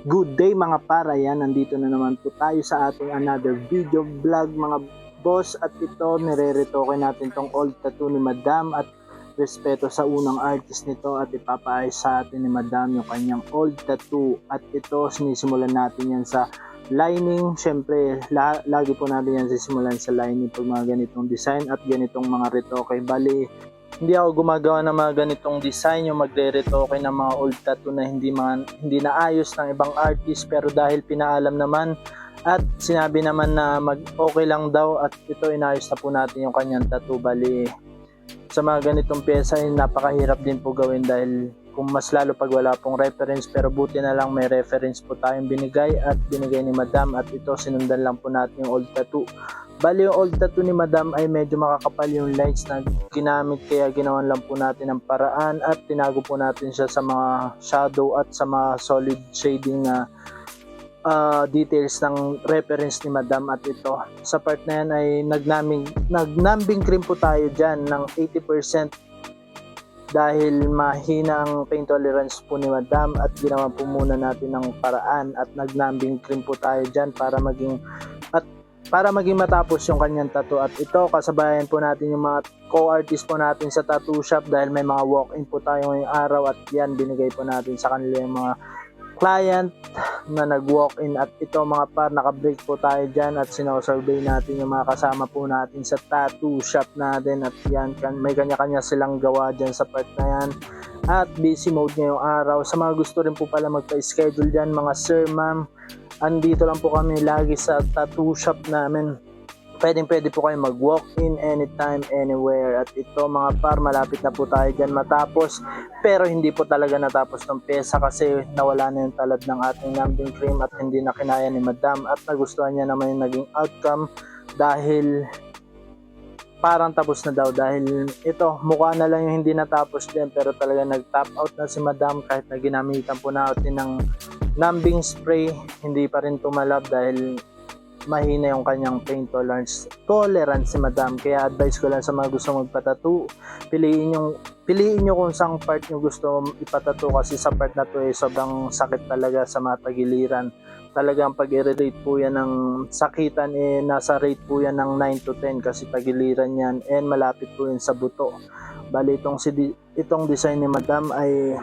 Good day mga para, yan, nandito na naman po tayo sa ating another video vlog mga boss. At ito, nire-retoke natin tong old tattoo ni Madam at respeto sa unang artist nito, at ipapaayos sa atin ni Madam yung kanyang old tattoo. At ito, sinisimulan natin yan sa lining. Syempre, lagi po natin yan sisimulan sa lining pag mga ganitong design at ganitong mga retoke. Bali, hindi ako gumagawa ng mga ganitong design, yung magre-retoke ng mga old tattoo na hindi na ayos ng ibang artist, pero dahil pinaalam naman at sinabi naman na okay lang daw, at ito inayos na po natin yung kanyang tattoo. Bali, sa mga ganitong pyesa ay napakahirap din po gawin, dahil kung mas lalo pag wala pong reference, pero buti na lang may reference po tayong binigay ni Madam, at ito sinundan lang po natin yung old tattoo. Bali, yung old tattoo ni Madam ay medyo makakapal yung lines na ginamit, kaya ginawan lang po natin ang paraan at tinago po natin siya sa mga shadow at sa mga solid shading na details ng reference ni Madam. At ito, sa part na yan ay nagnambing cream po tayo dyan ng 80%, dahil mahina ang paint tolerance po ni Madam, at ginawa po muna natin ng paraan at nagnambing cream po tayo dyan para maging matapos yung kanyang tattoo. At ito, kasabayan po natin yung mga co-artist po natin sa tattoo shop, dahil may mga walk-in po tayo ngayong araw, at yan, binigay po natin sa kanila yung mga client na nag-walk-in. At ito mga par, naka-break po tayo dyan at sinosurvey natin yung mga kasama po natin sa tattoo shop natin. At yan, may kanya-kanya silang gawa dyan sa part na yan, at busy mode ngayong araw. Sa mga gusto rin po pala magpa-schedule dyan mga sir, ma'am, andito lang po kami lagi sa tattoo shop namin. Pwede po kayo mag-walk-in anytime, anywhere. At ito mga par, malapit na po tayo dyan matapos, pero hindi po talaga natapos ng pyesa kasi nawala na yung talad ng ating lambing cream at hindi na kinaya ni Madam, at nagustuhan niya naman yung naging outcome, dahil parang tapos na daw. Dahil ito, mukha na lang yung hindi natapos din, pero talaga nag-top out na si Madam. Kahit na ginamitan po natin ng numbing spray, hindi pa rin tumalab dahil mahina yung kanyang paint tolerance si Madam. Kaya advice ko lang sa mga gusto magpatattoo, piliin nyo kung saan part nyo gusto ipatattoo, kasi sa part na to sobrang sakit talaga sa mga tagiliran. Talagang pag i-rate po yan ng sakitan, nasa rate po yan ng 9 to 10, kasi tagiliran yan and malapit po yun sa buto. Bali, itong design ni Madam ay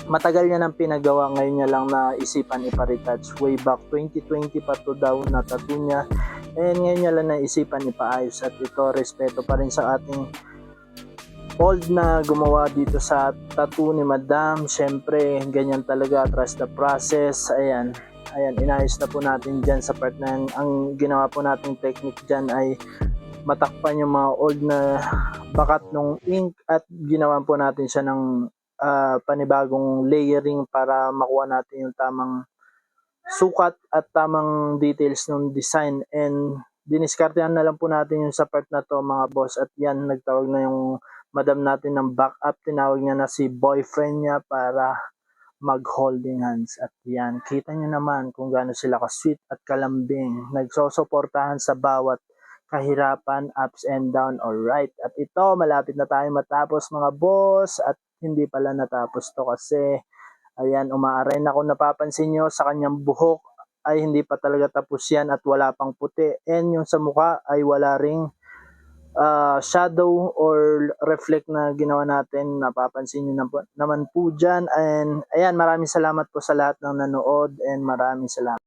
matagal niya nang pinagawa, ngayon niya lang naisipan ipa-retouch. Way back 2020 pa to daw na tattoo niya, and ngayon niya lang naisipan ipaayos. At ito, respeto pa rin sa ating old na gumawa dito sa tattoo ni Madam. Syempre, ganyan talaga, trust the process. Ayan, inayos na po natin dyan sa part na yan. Ang ginawa po nating technique dyan ay matakpan yung mga old na bakat ng ink, at ginawa po natin siya ng panibagong layering para makuha natin yung tamang sukat at tamang details ng design. And diniskartehan na lang po natin yung sa part na to mga boss. At yan, nagtawag na yung Madam natin ng backup, tinawag niya na si boyfriend niya para mag-holding hands. At yan, kita nyo naman kung gaano sila ka-sweet at kalambing, nagsosuportahan sa bawat kahirapan, ups and down. Alright, at ito, malapit na tayo matapos mga boss, at hindi pala natapos to kasi ayan, umaaray na. Kung napapansin nyo sa kanyang buhok ay hindi pa talaga tapos yan at wala pang puti, and yung sa mukha ay wala ring shadow or reflect na ginawa natin, napapansin nyo naman po dyan. And ayan, maraming salamat po sa lahat ng nanood, and maraming salamat.